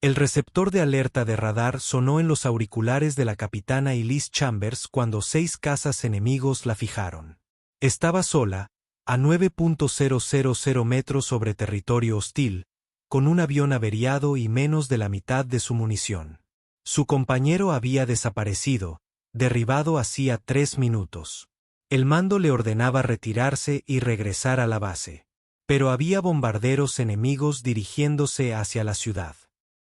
El receptor de alerta de radar sonó en los auriculares de la capitana Elise Chambers cuando 6 cazas enemigos la fijaron. Estaba sola, a 9.000 metros sobre territorio hostil, con un avión averiado y menos de la mitad de su munición. Su compañero había desaparecido, derribado hacía 3 minutos. El mando le ordenaba retirarse y regresar a la base. Pero había bombarderos enemigos dirigiéndose hacia la ciudad.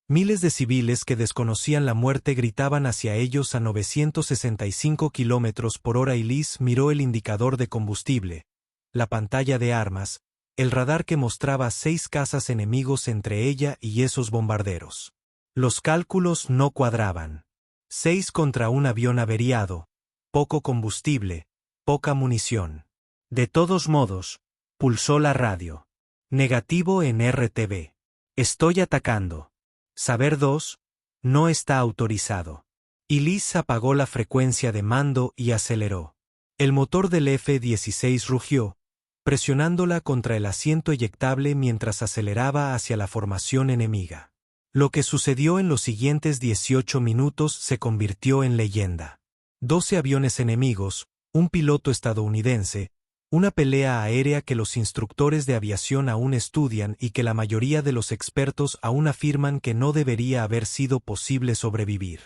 Miles de civiles que desconocían la muerte gritaban hacia ellos a 965 kilómetros por hora. Elise miró el indicador de combustible, la pantalla de armas, el radar que mostraba 6 cazas enemigos entre ella y esos bombarderos. Los cálculos no cuadraban. 6 contra un avión averiado, poco combustible, poca munición. De todos modos, pulsó la radio. Negativo en RTV. Estoy atacando. Saber 2, no está autorizado. Elise apagó la frecuencia de mando y aceleró. El motor del F-16 rugió, presionándola contra el asiento eyectable mientras aceleraba hacia la formación enemiga. Lo que sucedió en los siguientes 18 minutos se convirtió en leyenda. 12 aviones enemigos, un piloto estadounidense, una pelea aérea que los instructores de aviación aún estudian y que la mayoría de los expertos aún afirman que no debería haber sido posible sobrevivir.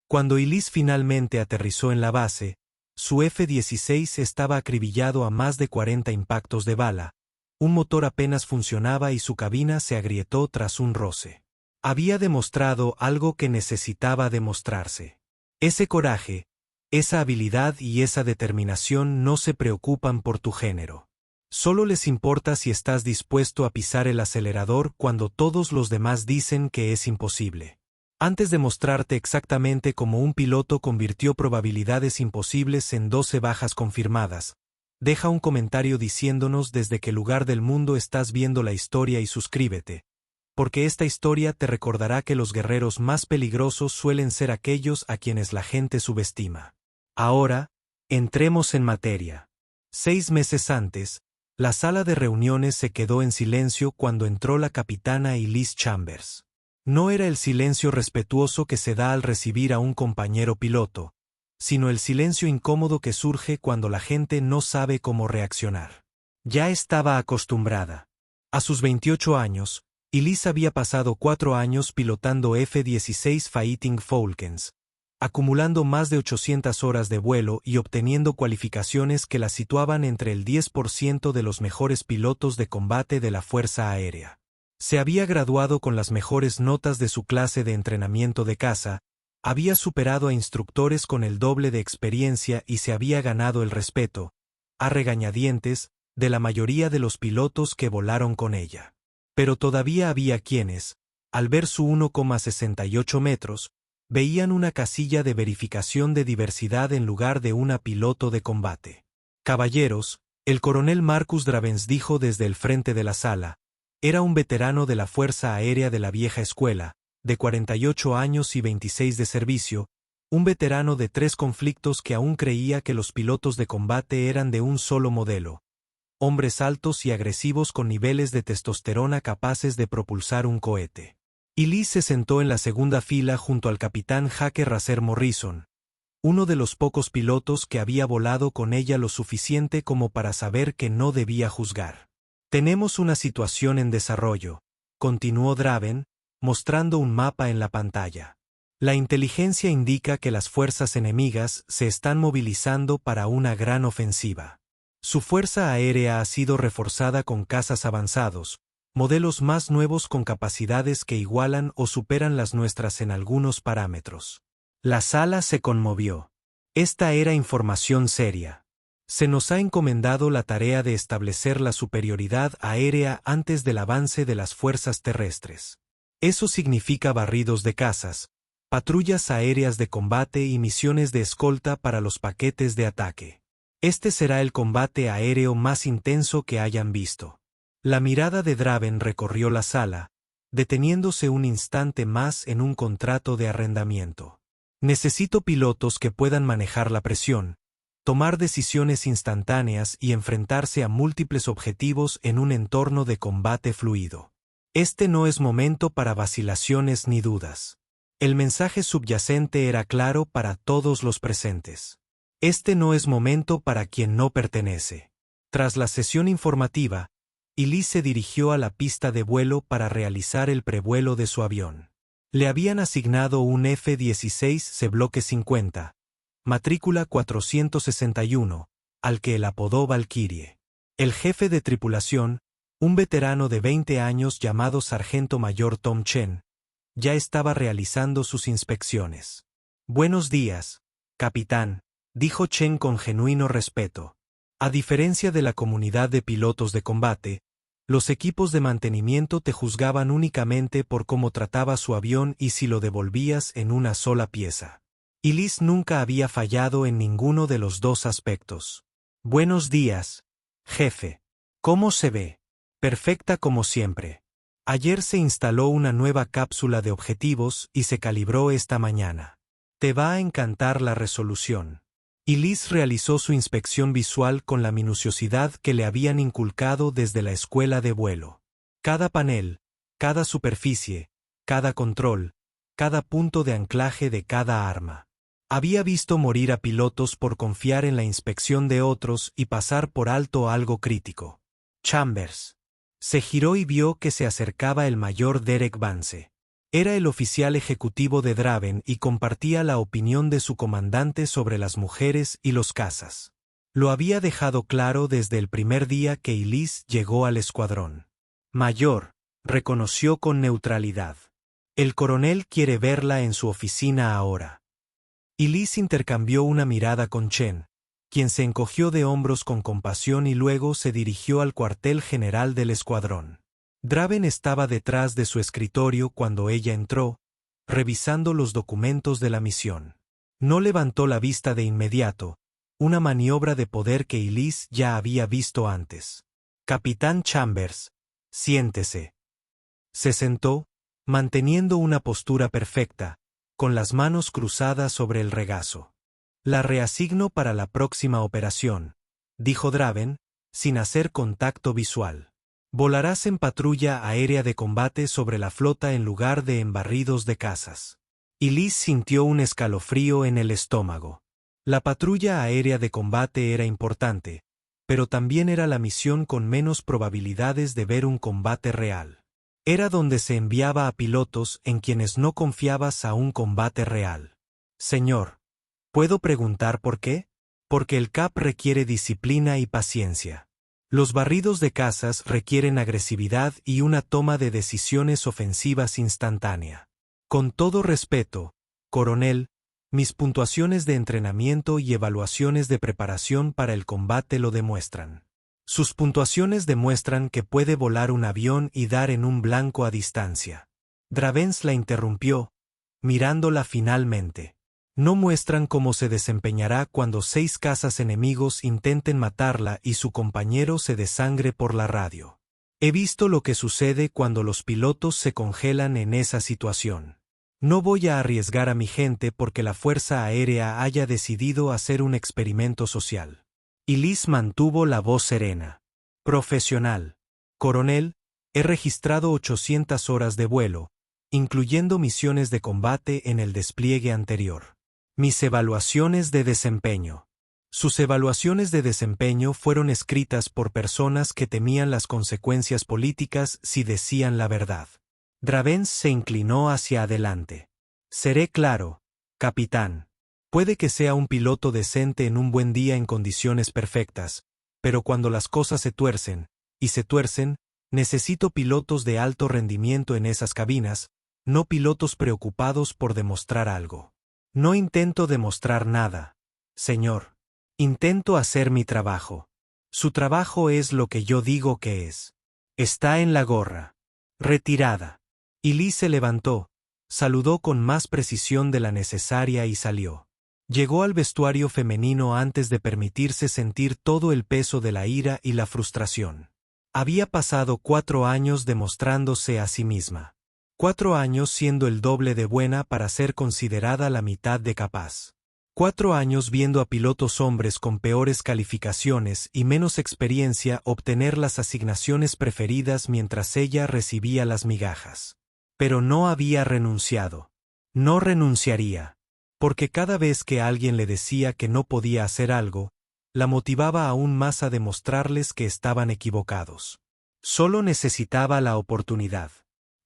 Cuando Elise finalmente aterrizó en la base, su F-16 estaba acribillado a más de 40 impactos de bala, un motor apenas funcionaba y su cabina se agrietó tras un roce. Había demostrado algo que necesitaba demostrarse. Ese coraje, esa habilidad y esa determinación no se preocupan por tu género. Solo les importa si estás dispuesto a pisar el acelerador cuando todos los demás dicen que es imposible. Antes de mostrarte exactamente cómo un piloto convirtió probabilidades imposibles en 12 bajas confirmadas, deja un comentario diciéndonos desde qué lugar del mundo estás viendo la historia y suscríbete, porque esta historia te recordará que los guerreros más peligrosos suelen ser aquellos a quienes la gente subestima. Ahora, entremos en materia. 6 meses antes, la sala de reuniones se quedó en silencio cuando entró la capitana Elise Chambers. No era el silencio respetuoso que se da al recibir a un compañero piloto, sino el silencio incómodo que surge cuando la gente no sabe cómo reaccionar. Ya estaba acostumbrada. A sus 28 años, Elise había pasado 4 años pilotando F-16 Fighting Falcons, acumulando más de 800 horas de vuelo y obteniendo cualificaciones que la situaban entre el 10% de los mejores pilotos de combate de la Fuerza Aérea. Se había graduado con las mejores notas de su clase de entrenamiento de caza, había superado a instructores con el doble de experiencia y se había ganado el respeto, a regañadientes, de la mayoría de los pilotos que volaron con ella. Pero todavía había quienes, al ver su 1,68 metros, veían una casilla de verificación de diversidad en lugar de una piloto de combate. Caballeros, el coronel Marcus Dravens dijo desde el frente de la sala, era un veterano de la Fuerza Aérea de la vieja escuela, de 48 años y 26 de servicio, un veterano de 3 conflictos que aún creía que los pilotos de combate eran de un solo modelo. Hombres altos y agresivos con niveles de testosterona capaces de propulsar un cohete. Elise se sentó en la segunda fila junto al capitán Jake Racer Morrison, uno de los pocos pilotos que había volado con ella lo suficiente como para saber que no debía juzgar. Tenemos una situación en desarrollo, continuó Draven, mostrando un mapa en la pantalla. La inteligencia indica que las fuerzas enemigas se están movilizando para una gran ofensiva. Su fuerza aérea ha sido reforzada con cazas avanzados, modelos más nuevos con capacidades que igualan o superan las nuestras en algunos parámetros. La sala se conmovió. Esta era información seria. Se nos ha encomendado la tarea de establecer la superioridad aérea antes del avance de las fuerzas terrestres. Eso significa barridos de cazas, patrullas aéreas de combate y misiones de escolta para los paquetes de ataque. Este será el combate aéreo más intenso que hayan visto. La mirada de Draven recorrió la sala, deteniéndose un instante más en un contrato de arrendamiento. Necesito pilotos que puedan manejar la presión, tomar decisiones instantáneas y enfrentarse a múltiples objetivos en un entorno de combate fluido. Este no es momento para vacilaciones ni dudas. El mensaje subyacente era claro para todos los presentes. Este no es momento para quien no pertenece. Tras la sesión informativa, Elise se dirigió a la pista de vuelo para realizar el prevuelo de su avión. Le habían asignado un F-16C Bloque 50, matrícula 461, al que él apodó Valkyrie. El jefe de tripulación, un veterano de 20 años llamado Sargento Mayor Tom Chen, ya estaba realizando sus inspecciones. «Buenos días, capitán», dijo Chen con genuino respeto. A diferencia de la comunidad de pilotos de combate, los equipos de mantenimiento te juzgaban únicamente por cómo trataba su avión y si lo devolvías en una sola pieza. Elise nunca había fallado en ninguno de los dos aspectos. «Buenos días, jefe. ¿Cómo se ve?» «Perfecta como siempre. Ayer se instaló una nueva cápsula de objetivos y se calibró esta mañana. Te va a encantar la resolución». Elise realizó su inspección visual con la minuciosidad que le habían inculcado desde la escuela de vuelo. Cada panel, cada superficie, cada control, cada punto de anclaje de cada arma. Había visto morir a pilotos por confiar en la inspección de otros y pasar por alto algo crítico. Chambers. Se giró y vio que se acercaba el mayor Derek Vance. Era el oficial ejecutivo de Draven y compartía la opinión de su comandante sobre las mujeres y los cazas. Lo había dejado claro desde el primer día que Elise llegó al escuadrón. «Mayor», reconoció con neutralidad. «El coronel quiere verla en su oficina ahora». Elise intercambió una mirada con Chen, quien se encogió de hombros con compasión y luego se dirigió al cuartel general del escuadrón. Draven estaba detrás de su escritorio cuando ella entró, revisando los documentos de la misión. No levantó la vista de inmediato, una maniobra de poder que Elise ya había visto antes. «Capitán Chambers, siéntese». Se sentó, manteniendo una postura perfecta, con las manos cruzadas sobre el regazo. «La reasigno para la próxima operación», dijo Draven, sin hacer contacto visual. «Volarás en patrulla aérea de combate sobre la flota en lugar de en barridos de cazas». Elise sintió un escalofrío en el estómago. La patrulla aérea de combate era importante, pero también era la misión con menos probabilidades de ver un combate real. Era donde se enviaba a pilotos en quienes no confiabas a un combate real. «Señor, ¿puedo preguntar por qué?» «Porque el CAP requiere disciplina y paciencia. Los barridos de cazas requieren agresividad y una toma de decisiones ofensivas instantánea. Con todo respeto, coronel, mis puntuaciones de entrenamiento y evaluaciones de preparación para el combate lo demuestran. Sus puntuaciones demuestran que puede volar un avión y dar en un blanco a distancia». Draven la interrumpió, mirándola finalmente. «No muestran cómo se desempeñará cuando 6 cazas enemigos intenten matarla y su compañero se desangre por la radio. He visto lo que sucede cuando los pilotos se congelan en esa situación. No voy a arriesgar a mi gente porque la Fuerza Aérea haya decidido hacer un experimento social». Elise mantuvo la voz serena. «Profesional. Coronel, he registrado 800 horas de vuelo, incluyendo misiones de combate en el despliegue anterior. Mis evaluaciones de desempeño». Sus evaluaciones de desempeño fueron escritas por personas que temían las consecuencias políticas si decían la verdad. Draven se inclinó hacia adelante. «Seré claro, capitán. Puede que sea un piloto decente en un buen día en condiciones perfectas, pero cuando las cosas se tuercen, y se tuercen, necesito pilotos de alto rendimiento en esas cabinas, no pilotos preocupados por demostrar algo. No intento demostrar nada, señor. Intento hacer mi trabajo. Su trabajo es lo que yo digo que es. Está en la gorra. Retirada». Elise se levantó, saludó con más precisión de la necesaria y salió. Llegó al vestuario femenino antes de permitirse sentir todo el peso de la ira y la frustración. Había pasado 4 años demostrándose a sí misma. 4 años siendo el doble de buena para ser considerada la mitad de capaz. 4 años viendo a pilotos hombres con peores calificaciones y menos experiencia obtener las asignaciones preferidas mientras ella recibía las migajas. Pero no había renunciado. No renunciaría. Porque cada vez que alguien le decía que no podía hacer algo, la motivaba aún más a demostrarles que estaban equivocados. Solo necesitaba la oportunidad.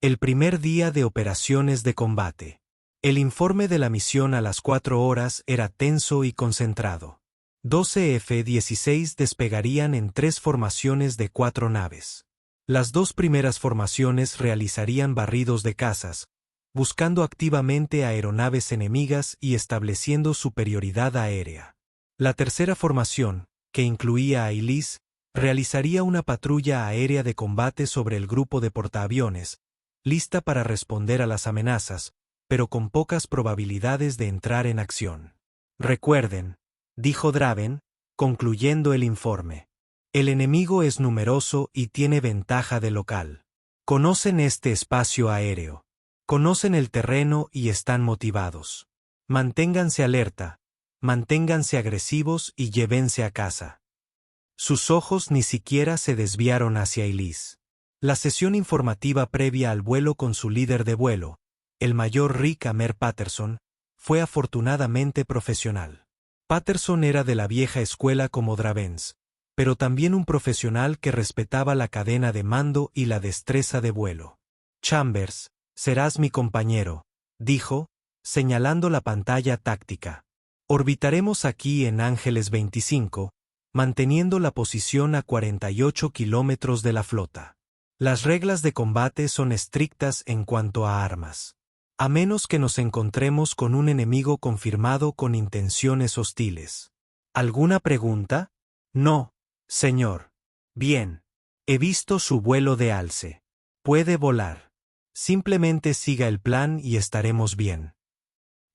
El primer día de operaciones de combate. El informe de la misión a las 4 horas era tenso y concentrado. 12 F-16 despegarían en 3 formaciones de 4 naves. Las 2 primeras formaciones realizarían barridos de cazas, buscando activamente aeronaves enemigas y estableciendo superioridad aérea. La tercera formación, que incluía a Ilís, realizaría una patrulla aérea de combate sobre el grupo de portaaviones, lista para responder a las amenazas, pero con pocas probabilidades de entrar en acción. Recuerden, dijo Draven, concluyendo el informe. El enemigo es numeroso y tiene ventaja de local. Conocen este espacio aéreo. Conocen el terreno y están motivados. Manténganse alerta, manténganse agresivos y llévense a casa. Sus ojos ni siquiera se desviaron hacia Ilís. La sesión informativa previa al vuelo con su líder de vuelo, el mayor Rick Amer Patterson, fue afortunadamente profesional. Patterson era de la vieja escuela como Dravens, pero también un profesional que respetaba la cadena de mando y la destreza de vuelo. Chambers, serás mi compañero, dijo, señalando la pantalla táctica. Orbitaremos aquí en Ángeles 25, manteniendo la posición a 48 kilómetros de la flota. Las reglas de combate son estrictas en cuanto a armas. A menos que nos encontremos con un enemigo confirmado con intenciones hostiles. ¿Alguna pregunta? No, señor. Bien. He visto su vuelo de alce. Puede volar. Simplemente siga el plan y estaremos bien.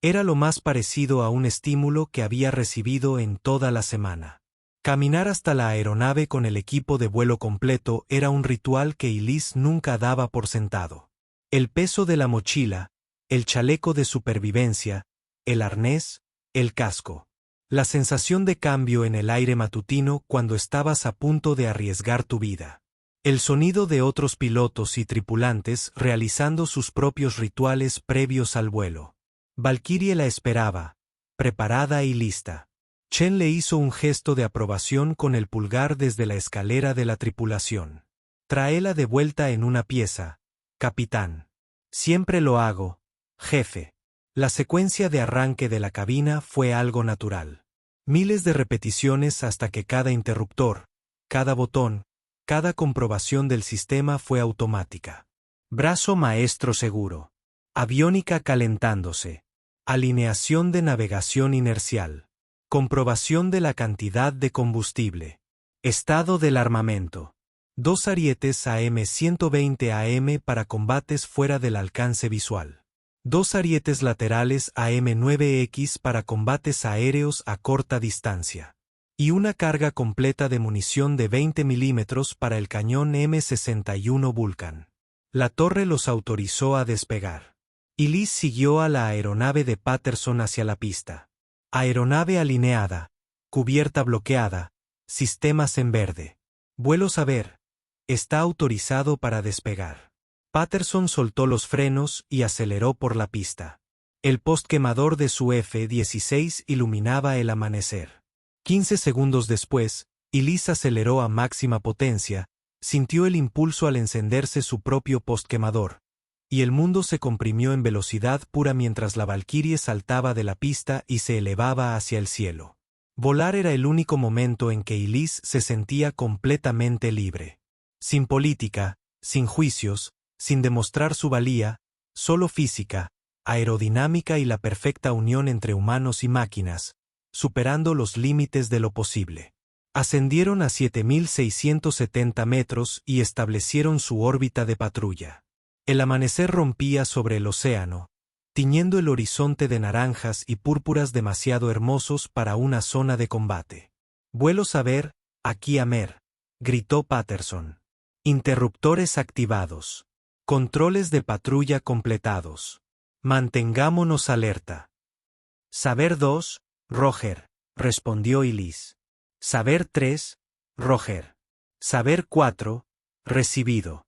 Era lo más parecido a un estímulo que había recibido en toda la semana. Caminar hasta la aeronave con el equipo de vuelo completo era un ritual que Ilís nunca daba por sentado. El peso de la mochila, el chaleco de supervivencia, el arnés, el casco. La sensación de cambio en el aire matutino cuando estabas a punto de arriesgar tu vida. El sonido de otros pilotos y tripulantes realizando sus propios rituales previos al vuelo. Valkyrie la esperaba, preparada y lista. Chen le hizo un gesto de aprobación con el pulgar desde la escalera de la tripulación. Tráela de vuelta en una pieza, capitán. Siempre lo hago, jefe. La secuencia de arranque de la cabina fue algo natural. Miles de repeticiones hasta que cada interruptor, cada botón, cada comprobación del sistema fue automática. Brazo maestro seguro. Aviónica calentándose. Alineación de navegación inercial. Comprobación de la cantidad de combustible. Estado del armamento. 2 Arietes AM-120 AM para combates fuera del alcance visual. 2 Arietes laterales AM-9X para combates aéreos a corta distancia. Y una carga completa de munición de 20 milímetros para el cañón M61 Vulcan. La torre los autorizó a despegar. Ilís siguió a la aeronave de Patterson hacia la pista. Aeronave alineada, cubierta bloqueada, sistemas en verde. Vuelo saber. Está autorizado para despegar. Patterson soltó los frenos y aceleró por la pista. El postquemador de su F-16 iluminaba el amanecer. 15 segundos después, Ilís aceleró a máxima potencia, sintió el impulso al encenderse su propio postquemador, y el mundo se comprimió en velocidad pura mientras la Valkyrie saltaba de la pista y se elevaba hacia el cielo. Volar era el único momento en que Ilís se sentía completamente libre. Sin política, sin juicios, sin demostrar su valía, solo física, aerodinámica y la perfecta unión entre humanos y máquinas, superando los límites de lo posible. Ascendieron a 7.670 metros y establecieron su órbita de patrulla. El amanecer rompía sobre el océano, tiñendo el horizonte de naranjas y púrpuras demasiado hermosos para una zona de combate. Vuelo saber, aquí Amer, gritó Patterson. Interruptores activados. Controles de patrulla completados. Mantengámonos alerta. Saber 2, Roger, respondió Elise. Saber 3, Roger. Saber 4, recibido.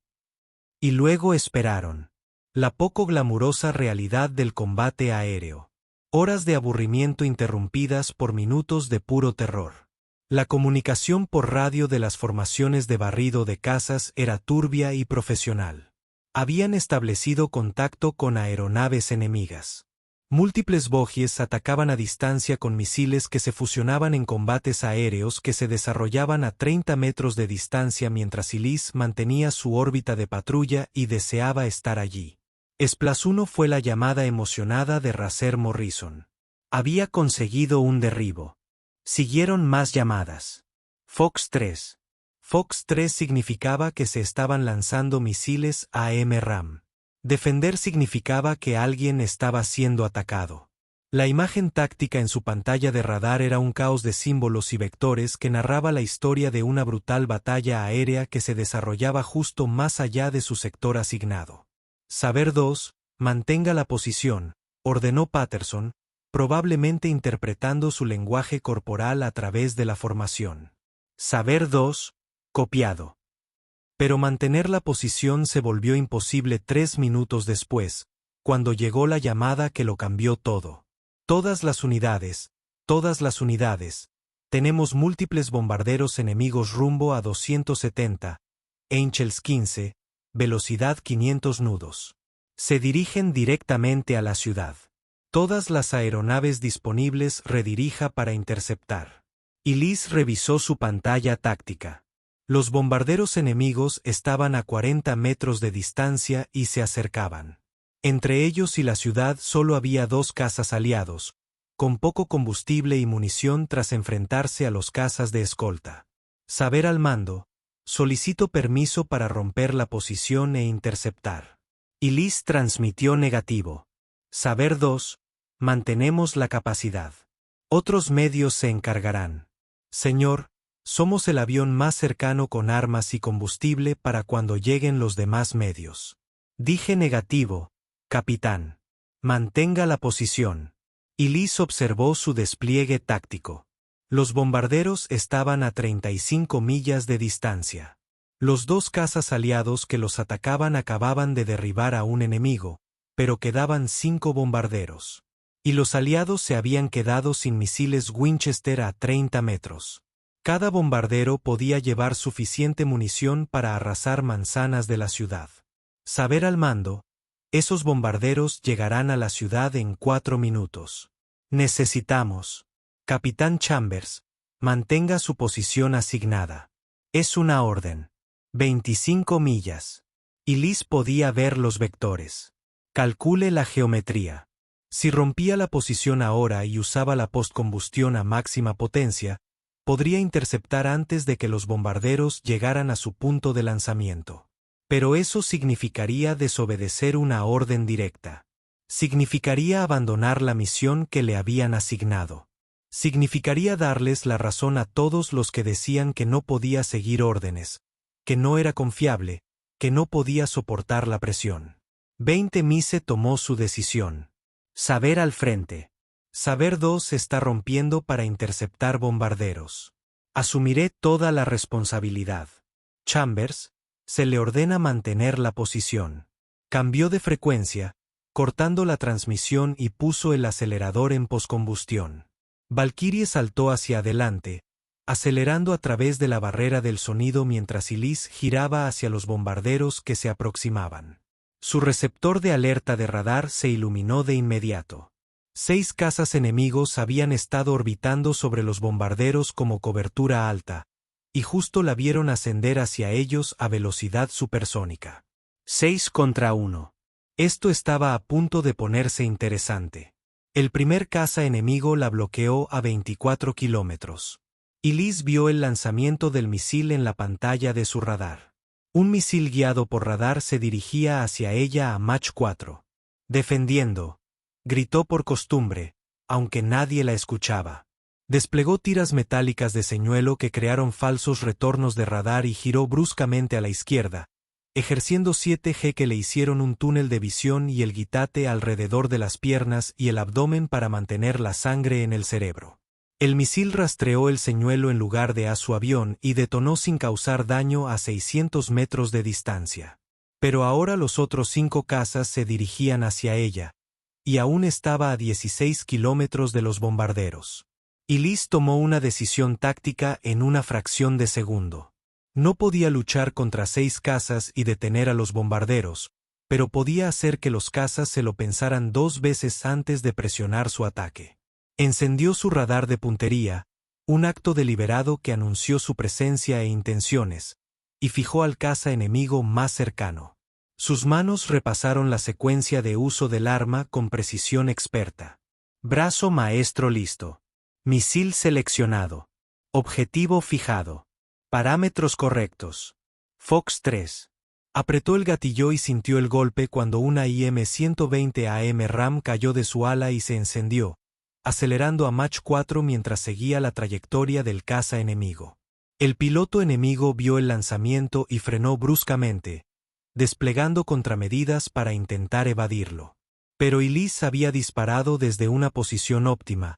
Y luego esperaron. La poco glamurosa realidad del combate aéreo. Horas de aburrimiento interrumpidas por minutos de puro terror. La comunicación por radio de las formaciones de barrido de casas era turbia y profesional. Habían establecido contacto con aeronaves enemigas. Múltiples bogies atacaban a distancia con misiles que se fusionaban en combates aéreos que se desarrollaban a 30 metros de distancia mientras Elise mantenía su órbita de patrulla y deseaba estar allí. +1 fue la llamada emocionada de Racer Morrison. Había conseguido un derribo. Siguieron más llamadas. Fox 3. Fox 3 significaba que se estaban lanzando misiles AMRAAM. Defender significaba que alguien estaba siendo atacado. La imagen táctica en su pantalla de radar era un caos de símbolos y vectores que narraba la historia de una brutal batalla aérea que se desarrollaba justo más allá de su sector asignado. Saber 2, mantenga la posición, ordenó Patterson, probablemente interpretando su lenguaje corporal a través de la formación. Saber 2, copiado. Pero mantener la posición se volvió imposible 3 minutos después, cuando llegó la llamada que lo cambió todo. Todas las unidades, tenemos múltiples bombarderos enemigos rumbo a 270, Angels 15, velocidad 500 nudos. Se dirigen directamente a la ciudad. Todas las aeronaves disponibles redirija para interceptar. Elise revisó su pantalla táctica. Los bombarderos enemigos estaban a 40 metros de distancia y se acercaban. Entre ellos y la ciudad solo había 2 cazas aliados, con poco combustible y munición tras enfrentarse a los cazas de escolta. Saber al mando, solicito permiso para romper la posición e interceptar. Elise transmitió negativo. Saber 2, mantenemos la capacidad. Otros medios se encargarán. Señor, somos el avión más cercano con armas y combustible para cuando lleguen los demás medios. Dije negativo, capitán. Mantenga la posición. Elise observó su despliegue táctico. Los bombarderos estaban a 35 millas de distancia. Los 2 cazas aliados que los atacaban acababan de derribar a un enemigo, pero quedaban 5 bombarderos. Y los aliados se habían quedado sin misiles Winchester a 30 metros. Cada bombardero podía llevar suficiente munición para arrasar manzanas de la ciudad. Saber al mando, esos bombarderos llegarán a la ciudad en 4 minutos. Necesitamos. Capitán Chambers, mantenga su posición asignada. Es una orden. 25 millas. Elise podía ver los vectores. Calcule la geometría. Si rompía la posición ahora y usaba la postcombustión a máxima potencia, podría interceptar antes de que los bombarderos llegaran a su punto de lanzamiento. Pero eso significaría desobedecer una orden directa. Significaría abandonar la misión que le habían asignado. Significaría darles la razón a todos los que decían que no podía seguir órdenes, que no era confiable, que no podía soportar la presión. 20 Mise tomó su decisión. Saber al frente. Saber 2 está rompiendo para interceptar bombarderos. Asumiré toda la responsabilidad. Chambers, se le ordena mantener la posición. Cambió de frecuencia, cortando la transmisión y puso el acelerador en poscombustión. Valkyrie saltó hacia adelante, acelerando a través de la barrera del sonido mientras Elise giraba hacia los bombarderos que se aproximaban. Su receptor de alerta de radar se iluminó de inmediato. 6 cazas enemigos habían estado orbitando sobre los bombarderos como cobertura alta, y justo la vieron ascender hacia ellos a velocidad supersónica. 6 contra 1. Esto estaba a punto de ponerse interesante. El primer caza enemigo la bloqueó a 24 kilómetros. Elise vio el lanzamiento del misil en la pantalla de su radar. Un misil guiado por radar se dirigía hacia ella a Mach 4. Defendiendo, gritó por costumbre, aunque nadie la escuchaba. Desplegó tiras metálicas de señuelo que crearon falsos retornos de radar y giró bruscamente a la izquierda, ejerciendo 7G que le hicieron un túnel de visión y el guitate alrededor de las piernas y el abdomen para mantener la sangre en el cerebro. El misil rastreó el señuelo en lugar de a su avión y detonó sin causar daño a 600 metros de distancia. Pero ahora los otros 5 cazas se dirigían hacia ella, y aún estaba a 16 kilómetros de los bombarderos. Y Liz tomó una decisión táctica en una fracción de segundo. No podía luchar contra 6 cazas y detener a los bombarderos, pero podía hacer que los cazas se lo pensaran 2 veces antes de presionar su ataque. Encendió su radar de puntería, un acto deliberado que anunció su presencia e intenciones, y fijó al caza enemigo más cercano. Sus manos repasaron la secuencia de uso del arma con precisión experta. Brazo maestro listo. Misil seleccionado. Objetivo fijado. Parámetros correctos. Fox 3. Apretó el gatillo y sintió el golpe cuando una IM-120 AMRAAM cayó de su ala y se encendió, acelerando a Mach 4 mientras seguía la trayectoria del caza enemigo. El piloto enemigo vio el lanzamiento y frenó bruscamente, desplegando contramedidas para intentar evadirlo. Pero Elise había disparado desde una posición óptima,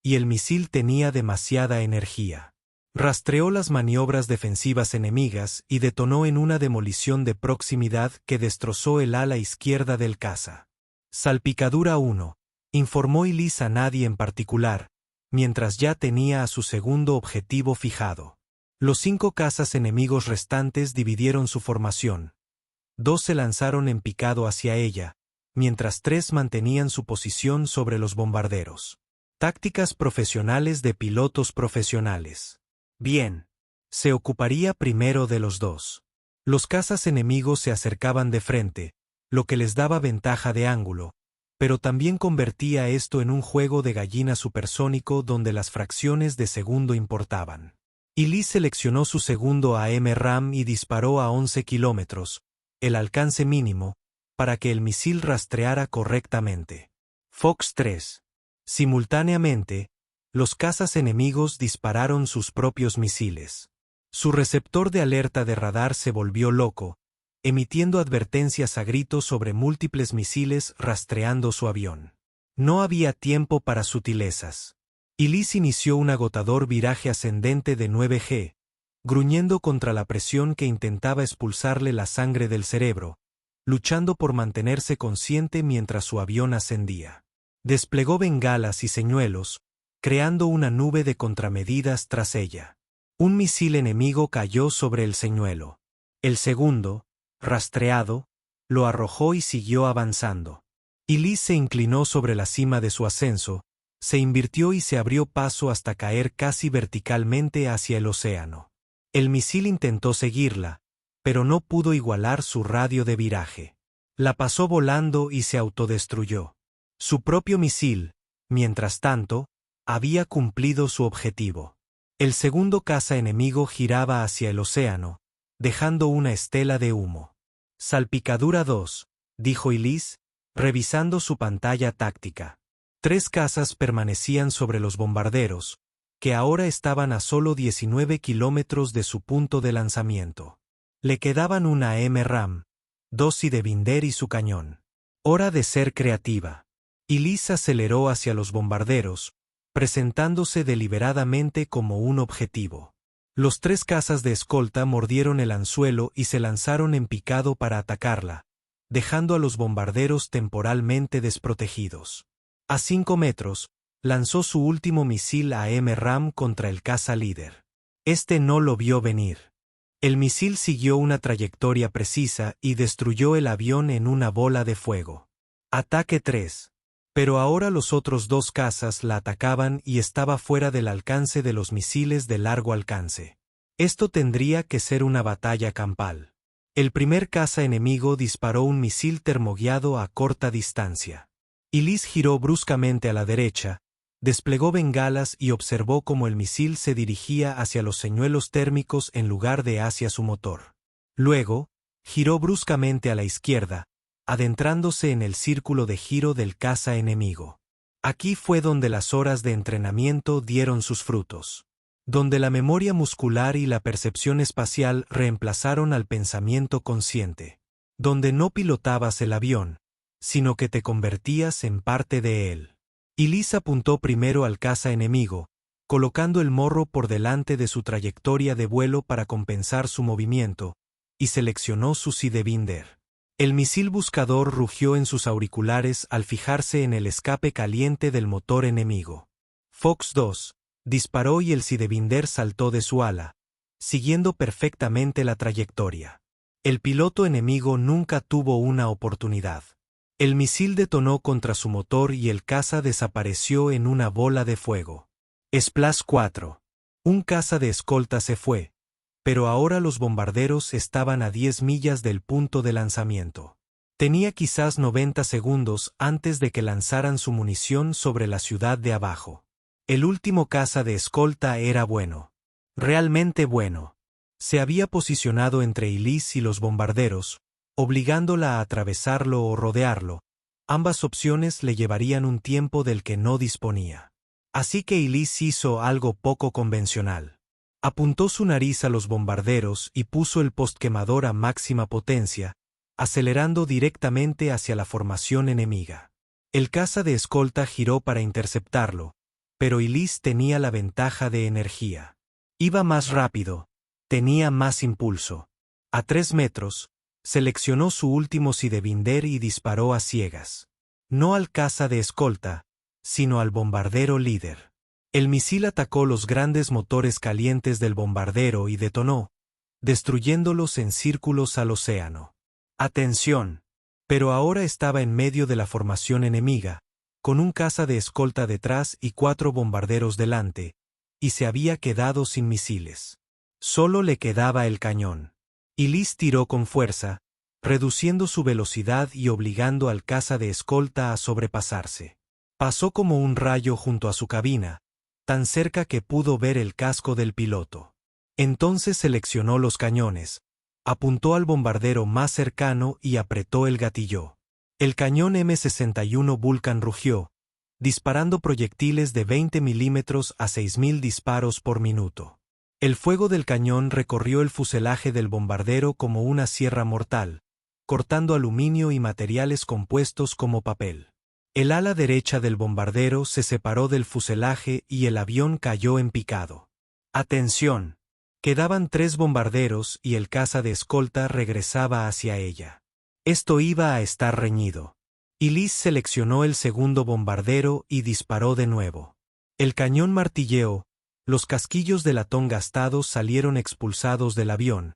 y el misil tenía demasiada energía. Rastreó las maniobras defensivas enemigas y detonó en una demolición de proximidad que destrozó el ala izquierda del caza. Salpicadura 1, informó Elise a nadie en particular, mientras ya tenía a su segundo objetivo fijado. Los 5 cazas enemigos restantes dividieron su formación. 2 se lanzaron en picado hacia ella, mientras 3 mantenían su posición sobre los bombarderos. Tácticas profesionales de pilotos profesionales. Bien. Se ocuparía primero de los 2. Los cazas enemigos se acercaban de frente, lo que les daba ventaja de ángulo, pero también convertía esto en un juego de gallina supersónico donde las fracciones de segundo importaban. Elise seleccionó su segundo AMRAAM y disparó a 11 kilómetros, el alcance mínimo, para que el misil rastreara correctamente. Fox 3. Simultáneamente, los cazas enemigos dispararon sus propios misiles. Su receptor de alerta de radar se volvió loco, emitiendo advertencias a gritos sobre múltiples misiles rastreando su avión. No había tiempo para sutilezas. Elise inició un agotador viraje ascendente de 9G, gruñendo contra la presión que intentaba expulsarle la sangre del cerebro, luchando por mantenerse consciente mientras su avión ascendía. Desplegó bengalas y señuelos, creando una nube de contramedidas tras ella. Un misil enemigo cayó sobre el señuelo. El segundo, rastreado, lo arrojó y siguió avanzando. Elise se inclinó sobre la cima de su ascenso, se invirtió y se abrió paso hasta caer casi verticalmente hacia el océano. El misil intentó seguirla, pero no pudo igualar su radio de viraje. La pasó volando y se autodestruyó. Su propio misil, mientras tanto, había cumplido su objetivo. El segundo caza enemigo giraba hacia el océano, dejando una estela de humo. Salpicadura 2, dijo Elise, revisando su pantalla táctica. 3 cazas permanecían sobre los bombarderos, que ahora estaban a solo 19 kilómetros de su punto de lanzamiento. Le quedaban una AMRAAM, 2 de Binder y su cañón. Hora de ser creativa. Elise aceleró hacia los bombarderos, presentándose deliberadamente como un objetivo. Los 3 cazas de escolta mordieron el anzuelo y se lanzaron en picado para atacarla, dejando a los bombarderos temporalmente desprotegidos. A 5 metros, lanzó su último misil AMRAAM contra el caza líder. Este no lo vio venir. El misil siguió una trayectoria precisa y destruyó el avión en una bola de fuego. Ataque 3. Pero ahora los otros 2 cazas la atacaban y estaba fuera del alcance de los misiles de largo alcance. Esto tendría que ser una batalla campal. El primer caza enemigo disparó un misil termoguiado a corta distancia. Elise giró bruscamente a la derecha, desplegó bengalas y observó cómo el misil se dirigía hacia los señuelos térmicos en lugar de hacia su motor. Luego, giró bruscamente a la izquierda, adentrándose en el círculo de giro del caza enemigo. Aquí fue donde las horas de entrenamiento dieron sus frutos. donde la memoria muscular y la percepción espacial reemplazaron al pensamiento consciente, donde no pilotabas el avión, sino que te convertías en parte de él. Elise apuntó primero al caza enemigo, colocando el morro por delante de su trayectoria de vuelo para compensar su movimiento, y seleccionó su Sidewinder. El misil buscador rugió en sus auriculares al fijarse en el escape caliente del motor enemigo. Fox 2 disparó y el Sidewinder saltó de su ala, siguiendo perfectamente la trayectoria. El piloto enemigo nunca tuvo una oportunidad. El misil detonó contra su motor y el caza desapareció en una bola de fuego. Splash 4. Un caza de escolta se fue, pero ahora los bombarderos estaban a 10 millas del punto de lanzamiento. Tenía quizás 90 segundos antes de que lanzaran su munición sobre la ciudad de abajo. El último caza de escolta era bueno. Realmente bueno. Se había posicionado entre Elise y los bombarderos, obligándola a atravesarlo o rodearlo. Ambas opciones le llevarían un tiempo del que no disponía. Así que Elise hizo algo poco convencional. Apuntó su nariz a los bombarderos y puso el postquemador a máxima potencia, acelerando directamente hacia la formación enemiga. El caza de escolta giró para interceptarlo, pero Elise tenía la ventaja de energía. Iba más rápido, tenía más impulso. A 3 metros, seleccionó su último Sidewinder y disparó a ciegas. No al caza de escolta, sino al bombardero líder. El misil atacó los grandes motores calientes del bombardero y detonó, destruyéndolos en círculos al océano. ¡Atención! Pero ahora estaba en medio de la formación enemiga, con un caza de escolta detrás y 4 bombarderos delante, y se había quedado sin misiles. Solo le quedaba el cañón. Elise tiró con fuerza, reduciendo su velocidad y obligando al caza de escolta a sobrepasarse. Pasó como un rayo junto a su cabina, tan cerca que pudo ver el casco del piloto. Entonces seleccionó los cañones, apuntó al bombardero más cercano y apretó el gatillo. El cañón M61 Vulcan rugió, disparando proyectiles de 20 milímetros a 6.000 disparos por minuto. El fuego del cañón recorrió el fuselaje del bombardero como una sierra mortal, cortando aluminio y materiales compuestos como papel. El ala derecha del bombardero se separó del fuselaje y el avión cayó en picado. ¡Atención! Quedaban 3 bombarderos y el caza de escolta regresaba hacia ella. Esto iba a estar reñido. Elise seleccionó el segundo bombardero y disparó de nuevo. El cañón martilleó, los casquillos de latón gastados salieron expulsados del avión,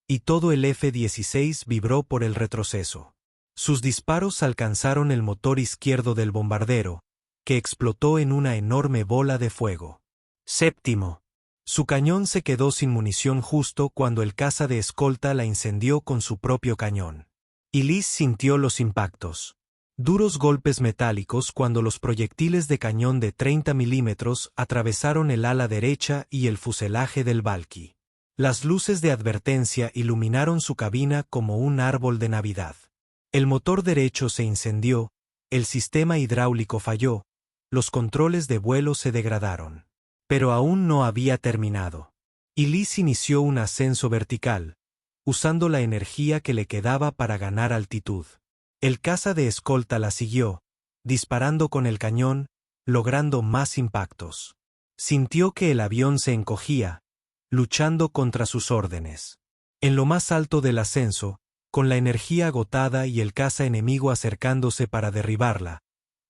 y todo el F-16 vibró por el retroceso. Sus disparos alcanzaron el motor izquierdo del bombardero, que explotó en una enorme bola de fuego. Séptimo. Su cañón se quedó sin munición justo cuando el caza de escolta la incendió con su propio cañón. Elise sintió los impactos. Duros golpes metálicos cuando los proyectiles de cañón de 30 milímetros atravesaron el ala derecha y el fuselaje del Valky. Las luces de advertencia iluminaron su cabina como un árbol de Navidad. El motor derecho se incendió, el sistema hidráulico falló, los controles de vuelo se degradaron. Pero aún no había terminado. Elise inició un ascenso vertical, usando la energía que le quedaba para ganar altitud. El caza de escolta la siguió, disparando con el cañón, logrando más impactos. Sintió que el avión se encogía, luchando contra sus órdenes. En lo más alto del ascenso, con la energía agotada y el caza enemigo acercándose para derribarla,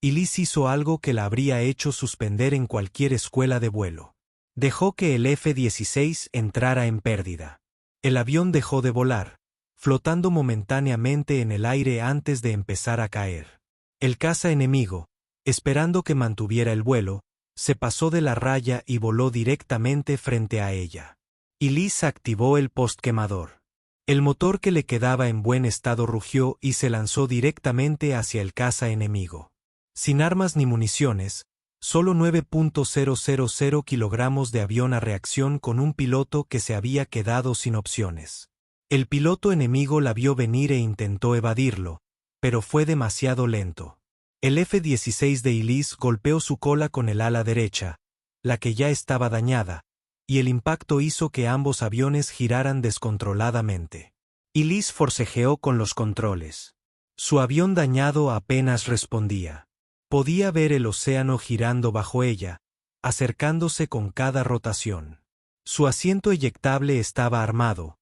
Elise hizo algo que la habría hecho suspender en cualquier escuela de vuelo. Dejó que el F-16 entrara en pérdida. El avión dejó de volar, flotando momentáneamente en el aire antes de empezar a caer. El caza enemigo, esperando que mantuviera el vuelo, se pasó de la raya y voló directamente frente a ella. Elise activó el postquemador. El motor que le quedaba en buen estado rugió y se lanzó directamente hacia el caza enemigo. Sin armas ni municiones, solo 9.000 kilogramos de avión a reacción con un piloto que se había quedado sin opciones. El piloto enemigo la vio venir e intentó evadirlo, pero fue demasiado lento. El F-16 de Elise golpeó su cola con el ala derecha, la que ya estaba dañada, y el impacto hizo que ambos aviones giraran descontroladamente. Elise forcejeó con los controles. Su avión dañado apenas respondía. Podía ver el océano girando bajo ella, acercándose con cada rotación. Su asiento eyectable estaba armado,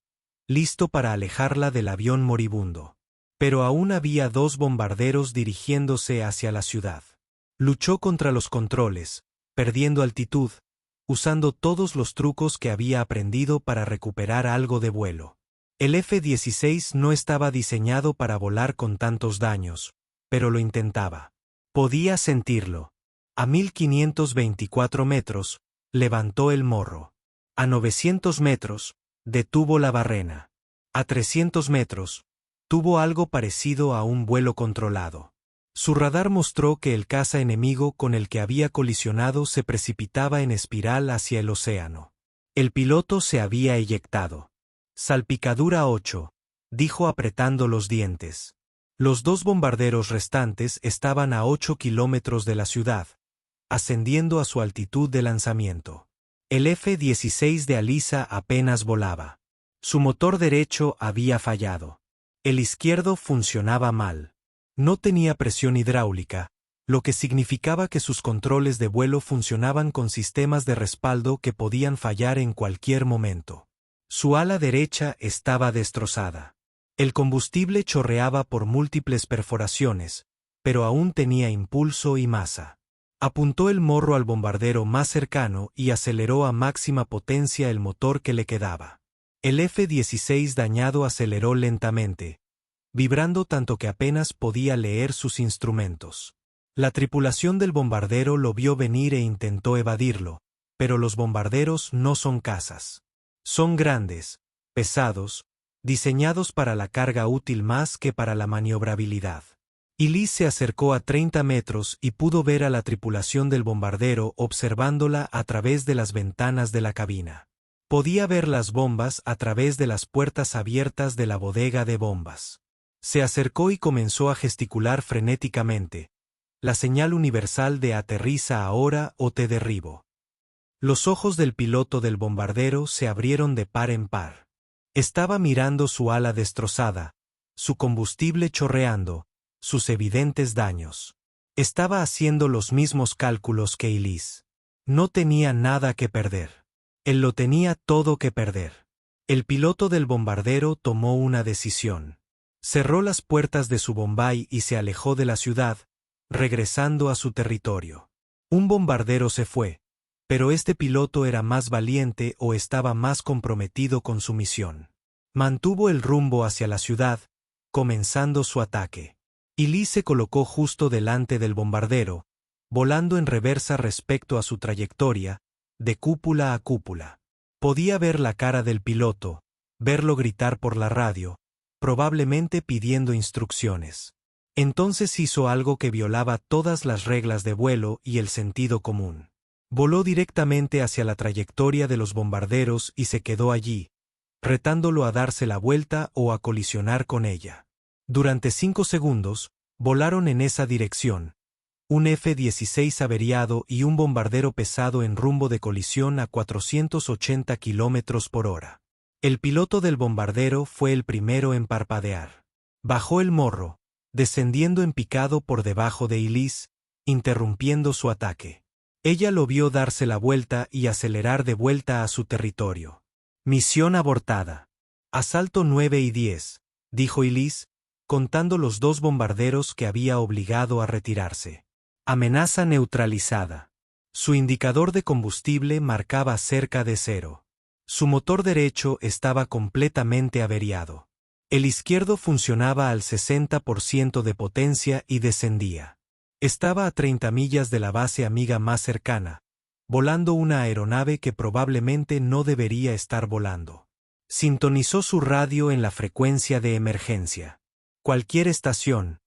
listo para alejarla del avión moribundo. Pero aún había 2 bombarderos dirigiéndose hacia la ciudad. Luchó contra los controles, perdiendo altitud, usando todos los trucos que había aprendido para recuperar algo de vuelo. El F-16 no estaba diseñado para volar con tantos daños, pero lo intentaba. Podía sentirlo. A 1524 metros, levantó el morro. A 900 metros, detuvo la barrena. A 300 metros, tuvo algo parecido a un vuelo controlado. Su radar mostró que el caza enemigo con el que había colisionado se precipitaba en espiral hacia el océano. El piloto se había eyectado. Salpicadura 8, dijo apretando los dientes. Los 2 bombarderos restantes estaban a 8 kilómetros de la ciudad, ascendiendo a su altitud de lanzamiento. El F-16 de Alisa apenas volaba. Su motor derecho había fallado. El izquierdo funcionaba mal. No tenía presión hidráulica, lo que significaba que sus controles de vuelo funcionaban con sistemas de respaldo que podían fallar en cualquier momento. Su ala derecha estaba destrozada. El combustible chorreaba por múltiples perforaciones, pero aún tenía impulso y masa. Apuntó el morro al bombardero más cercano y aceleró a máxima potencia el motor que le quedaba. El F-16 dañado aceleró lentamente, vibrando tanto que apenas podía leer sus instrumentos. La tripulación del bombardero lo vio venir e intentó evadirlo, pero los bombarderos no son cazas. Son grandes, pesados, diseñados para la carga útil más que para la maniobrabilidad. Elise se acercó a 30 metros y pudo ver a la tripulación del bombardero observándola a través de las ventanas de la cabina. Podía ver las bombas a través de las puertas abiertas de la bodega de bombas. Se acercó y comenzó a gesticular frenéticamente, la señal universal de aterriza ahora o te derribo. Los ojos del piloto del bombardero se abrieron de par en par. Estaba mirando su ala destrozada, su combustible chorreando, sus evidentes daños. Estaba haciendo los mismos cálculos que Elise. No tenía nada que perder. Él lo tenía todo que perder. El piloto del bombardero tomó una decisión. Cerró las puertas de su Bombay y se alejó de la ciudad, regresando a su territorio. Un bombardero se fue, pero este piloto era más valiente o estaba más comprometido con su misión. Mantuvo el rumbo hacia la ciudad, comenzando su ataque. Elise se colocó justo delante del bombardero, volando en reversa respecto a su trayectoria, de cúpula a cúpula. Podía ver la cara del piloto, verlo gritar por la radio, probablemente pidiendo instrucciones. Entonces hizo algo que violaba todas las reglas de vuelo y el sentido común. Voló directamente hacia la trayectoria de los bombarderos y se quedó allí, retándolo a darse la vuelta o a colisionar con ella. Durante 5 segundos, volaron en esa dirección, un F-16 averiado y un bombardero pesado en rumbo de colisión a 480 km por hora. El piloto del bombardero fue el primero en parpadear. Bajó el morro, descendiendo en picado por debajo de Elise, interrumpiendo su ataque. Ella lo vio darse la vuelta y acelerar de vuelta a su territorio. Misión abortada. Asalto 9 y 10, dijo Elise, contando los 2 bombarderos que había obligado a retirarse. Amenaza neutralizada. Su indicador de combustible marcaba cerca de 0. Su motor derecho estaba completamente averiado. El izquierdo funcionaba al 60% de potencia y descendía. Estaba a 30 millas de la base amiga más cercana, volando una aeronave que probablemente no debería estar volando. Sintonizó su radio en la frecuencia de emergencia. Cualquier estación.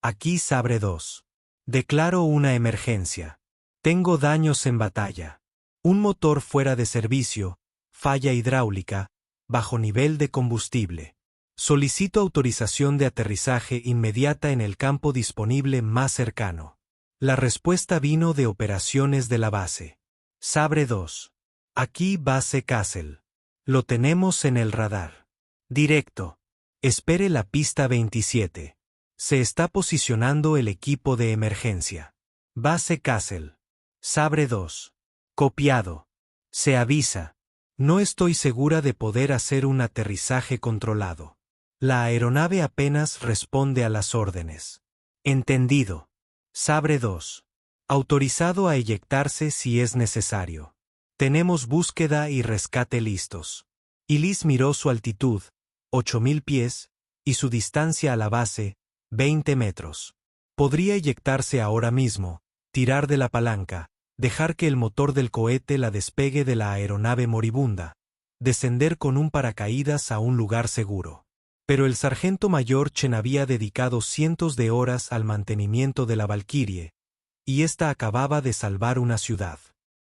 Aquí Sabre 2. Declaro una emergencia. Tengo daños en batalla. Un motor fuera de servicio, falla hidráulica, bajo nivel de combustible. Solicito autorización de aterrizaje inmediata en el campo disponible más cercano. La respuesta vino de operaciones de la base. Sabre 2. Aquí base Castle. Lo tenemos en el radar. Directo. Espere la pista 27. Se está posicionando el equipo de emergencia. Base Castle. Sabre 2. Copiado. Se avisa. No estoy segura de poder hacer un aterrizaje controlado. La aeronave apenas responde a las órdenes. Entendido. Sabre 2. Autorizado a eyectarse si es necesario. Tenemos búsqueda y rescate listos. Elise miró su altitud, 8000 pies, y su distancia a la base, 20 metros. Podría eyectarse ahora mismo, tirar de la palanca, dejar que el motor del cohete la despegue de la aeronave moribunda, descender con un paracaídas a un lugar seguro. Pero el sargento mayor Chen había dedicado cientos de horas al mantenimiento de la Valkyrie, y ésta acababa de salvar una ciudad.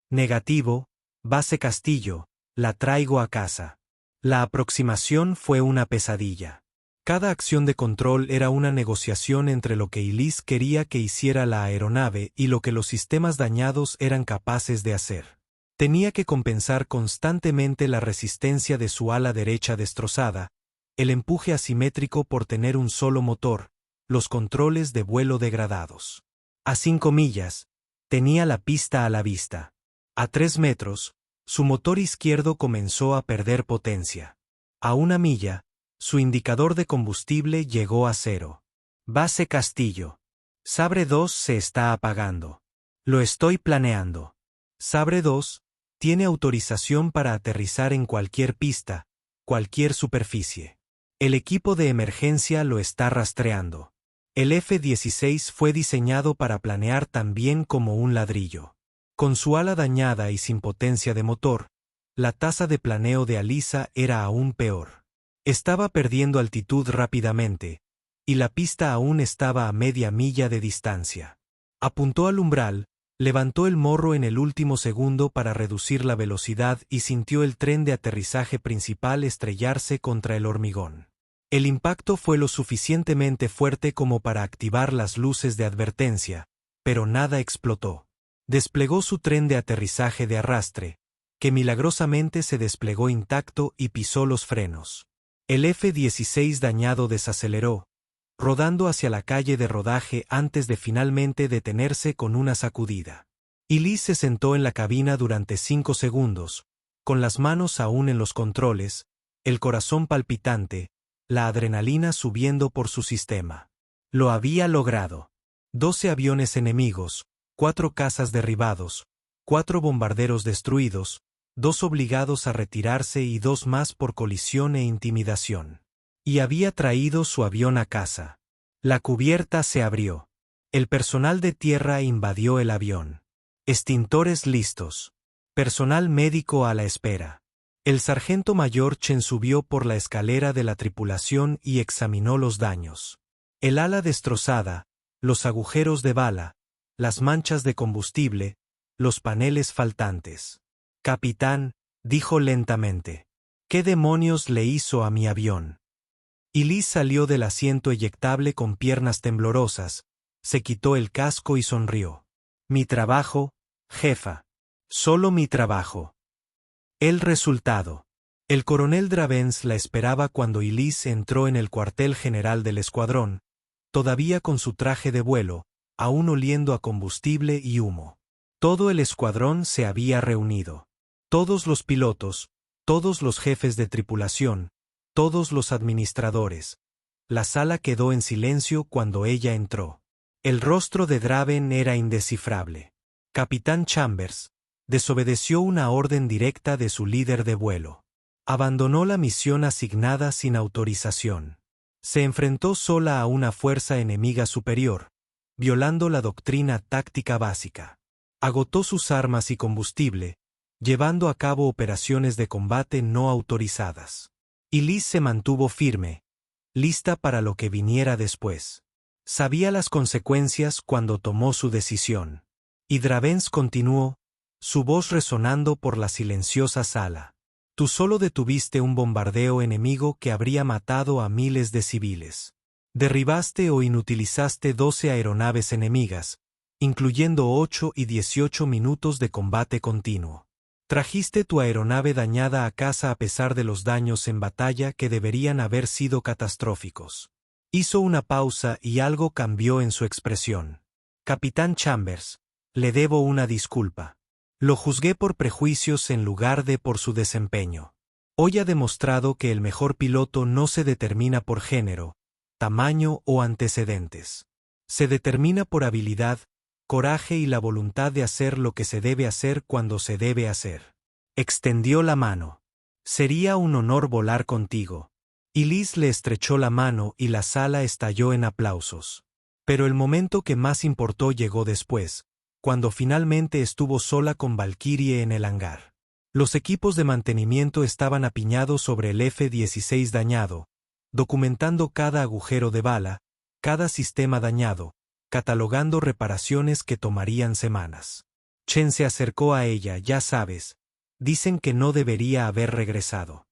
Negativo, base Castillo, la traigo a casa. La aproximación fue una pesadilla. Cada acción de control era una negociación entre lo que Elise quería que hiciera la aeronave y lo que los sistemas dañados eran capaces de hacer. Tenía que compensar constantemente la resistencia de su ala derecha destrozada, el empuje asimétrico por tener un solo motor, los controles de vuelo degradados. A 5 millas, tenía la pista a la vista. A 3 metros, su motor izquierdo comenzó a perder potencia. A 1 milla, su indicador de combustible llegó a 0. Base Castillo. Sabre 2 se está apagando. Lo estoy planeando. Sabre 2 tiene autorización para aterrizar en cualquier pista, cualquier superficie. El equipo de emergencia lo está rastreando. El F-16 fue diseñado para planear tan bien como un ladrillo. Con su ala dañada y sin potencia de motor, la tasa de planeo de Alyssa era aún peor. Estaba perdiendo altitud rápidamente, y la pista aún estaba a media milla de distancia. Apuntó al umbral, levantó el morro en el último segundo para reducir la velocidad y sintió el tren de aterrizaje principal estrellarse contra el hormigón. El impacto fue lo suficientemente fuerte como para activar las luces de advertencia, pero nada explotó. Desplegó su tren de aterrizaje de arrastre, que milagrosamente se desplegó intacto y pisó los frenos. El F-16 dañado desaceleró, rodando hacia la calle de rodaje antes de finalmente detenerse con una sacudida. Elise se sentó en la cabina durante 5 segundos, con las manos aún en los controles, el corazón palpitante, la adrenalina subiendo por su sistema. Lo había logrado. 12 aviones enemigos, 4 cazas derribados, 4 bombarderos destruidos, 2 obligados a retirarse y 2 más por colisión e intimidación. Y había traído su avión a casa. La cubierta se abrió. El personal de tierra invadió el avión. Extintores listos. Personal médico a la espera. El sargento mayor Chen subió por la escalera de la tripulación y examinó los daños. El ala destrozada, los agujeros de bala, las manchas de combustible, los paneles faltantes. Capitán, dijo lentamente, ¿qué demonios le hizo a mi avión? Elise salió del asiento eyectable con piernas temblorosas, se quitó el casco y sonrió. Mi trabajo, jefa. Solo mi trabajo. El resultado. El coronel Dravens la esperaba cuando Elise entró en el cuartel general del escuadrón, todavía con su traje de vuelo, aún oliendo a combustible y humo. Todo el escuadrón se había reunido. Todos los pilotos, todos los jefes de tripulación, todos los administradores. La sala quedó en silencio cuando ella entró. El rostro de Draven era indescifrable. Capitán Chambers desobedeció una orden directa de su líder de vuelo. Abandonó la misión asignada sin autorización. Se enfrentó sola a una fuerza enemiga superior, violando la doctrina táctica básica. Agotó sus armas y combustible, llevando a cabo operaciones de combate no autorizadas. Elise se mantuvo firme, lista para lo que viniera después. Sabía las consecuencias cuando tomó su decisión. Y Dravens continuó, su voz resonando por la silenciosa sala. Tú solo detuviste un bombardeo enemigo que habría matado a miles de civiles. Derribaste o inutilizaste 12 aeronaves enemigas, incluyendo 8 y 18 minutos de combate continuo. Trajiste tu aeronave dañada a casa a pesar de los daños en batalla que deberían haber sido catastróficos. Hizo una pausa y algo cambió en su expresión. Capitán Chambers, le debo una disculpa. Lo juzgué por prejuicios en lugar de por su desempeño. Hoy ha demostrado que el mejor piloto no se determina por género, tamaño o antecedentes. Se determina por habilidad, coraje y la voluntad de hacer lo que se debe hacer cuando se debe hacer. Extendió la mano. Sería un honor volar contigo. Y Liz le estrechó la mano y la sala estalló en aplausos. Pero el momento que más importó llegó después, cuando finalmente estuvo sola con Valkyrie en el hangar. Los equipos de mantenimiento estaban apiñados sobre el F-16 dañado, documentando cada agujero de bala, cada sistema dañado, catalogando reparaciones que tomarían semanas. Chen se acercó a ella, ya sabes, dicen que no debería haber regresado.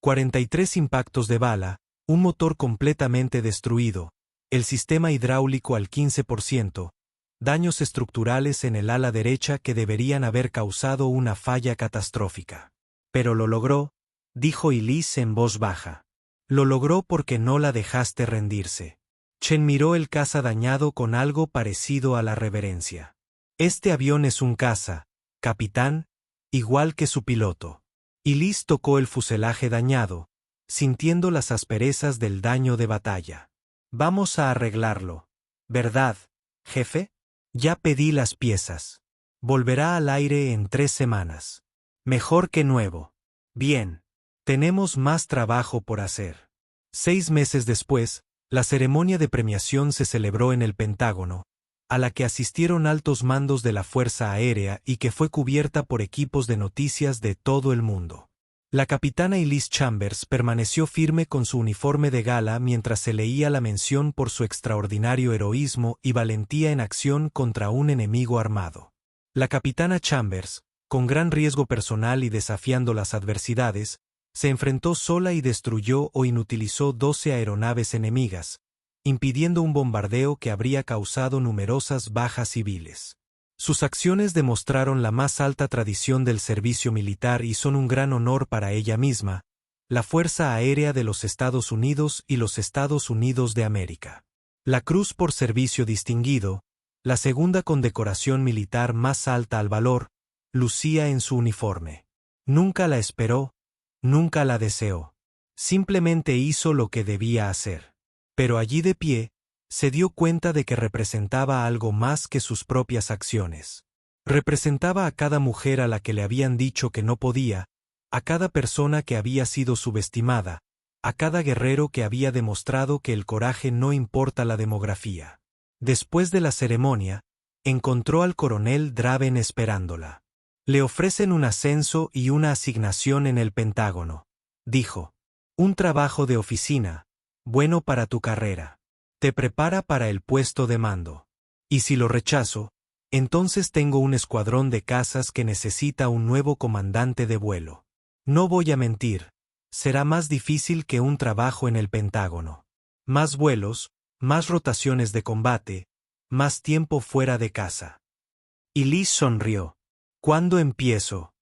43 impactos de bala, un motor completamente destruido, el sistema hidráulico al 15%, daños estructurales en el ala derecha que deberían haber causado una falla catastrófica. Pero lo logró, dijo Elise en voz baja. Lo logró porque no la dejaste rendirse. Chen miró el caza dañado con algo parecido a la reverencia. Este avión es un caza, capitán, igual que su piloto. Elise tocó el fuselaje dañado, sintiendo las asperezas del daño de batalla. Vamos a arreglarlo, ¿verdad, jefe? Ya pedí las piezas. Volverá al aire en 3 semanas. Mejor que nuevo. Bien. Tenemos más trabajo por hacer. 6 meses después, la ceremonia de premiación se celebró en el Pentágono, a la que asistieron altos mandos de la Fuerza Aérea y que fue cubierta por equipos de noticias de todo el mundo. La capitana Elise Chambers permaneció firme con su uniforme de gala mientras se leía la mención por su extraordinario heroísmo y valentía en acción contra un enemigo armado. La capitana Chambers, con gran riesgo personal y desafiando las adversidades, se enfrentó sola y destruyó o inutilizó 12 aeronaves enemigas, impidiendo un bombardeo que habría causado numerosas bajas civiles. Sus acciones demostraron la más alta tradición del servicio militar y son un gran honor para ella misma, la Fuerza Aérea de los Estados Unidos y los Estados Unidos de América. La Cruz por Servicio Distinguido, la segunda condecoración militar más alta al valor, lucía en su uniforme. Nunca la esperó, nunca la deseó. Simplemente hizo lo que debía hacer. Pero allí de pie, se dio cuenta de que representaba algo más que sus propias acciones. Representaba a cada mujer a la que le habían dicho que no podía, a cada persona que había sido subestimada, a cada guerrero que había demostrado que el coraje no importa la demografía. Después de la ceremonia, encontró al coronel Draven esperándola. Le ofrecen un ascenso y una asignación en el Pentágono, dijo. Un trabajo de oficina, bueno para tu carrera. Te prepara para el puesto de mando. Y si lo rechazo, entonces tengo un escuadrón de cazas que necesita un nuevo comandante de vuelo. No voy a mentir, será más difícil que un trabajo en el Pentágono. Más vuelos, más rotaciones de combate, más tiempo fuera de casa. Y Liz sonrió. ¿Cuándo empiezo?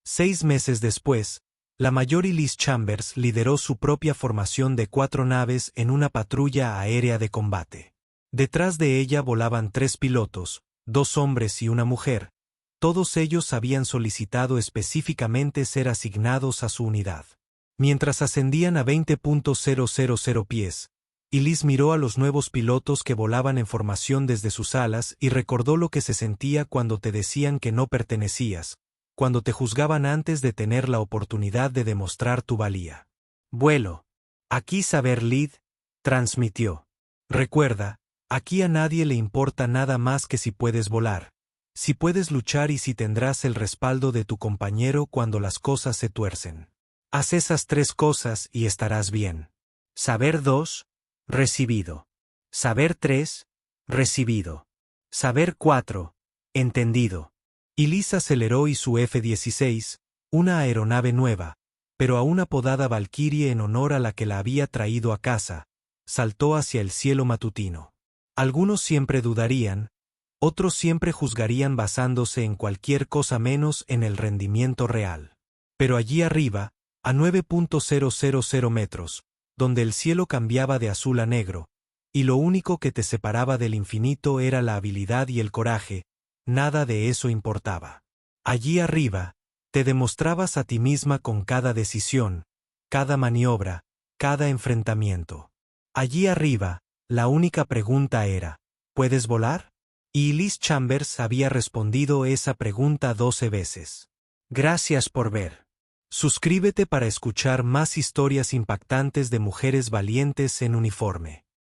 6 meses después, la mayor Elise Chambers lideró su propia formación de 4 naves en una patrulla aérea de combate. Detrás de ella volaban 3 pilotos, 2 hombres y una mujer. Todos ellos habían solicitado específicamente ser asignados a su unidad. Mientras ascendían a 20.000 pies, Elise miró a los nuevos pilotos que volaban en formación desde sus alas y recordó lo que se sentía cuando te decían que no pertenecías, cuando te juzgaban antes de tener la oportunidad de demostrar tu valía. Vuelo. Aquí saber lead, transmitió. Recuerda, aquí a nadie le importa nada más que si puedes volar, si puedes luchar y si tendrás el respaldo de tu compañero cuando las cosas se tuercen. Haz esas 3 cosas y estarás bien. Saber 2, recibido. Saber 3, recibido. Saber 4, entendido. Elise aceleró y su F-16, una aeronave nueva, pero aún apodada Valkyrie en honor a la que la había traído a casa, saltó hacia el cielo matutino. Algunos siempre dudarían, Otros siempre juzgarían basándose en cualquier cosa menos en el rendimiento real. Pero allí arriba, a 9.000 metros, donde el cielo cambiaba de azul a negro, y lo único que te separaba del infinito era la habilidad y el coraje, nada de eso importaba. Allí arriba, te demostrabas a ti misma con cada decisión, cada maniobra, cada enfrentamiento. Allí arriba, la única pregunta era, ¿puedes volar? Y Elise Chambers había respondido esa pregunta 12 veces. Gracias por ver. Suscríbete para escuchar más historias impactantes de mujeres valientes en uniforme.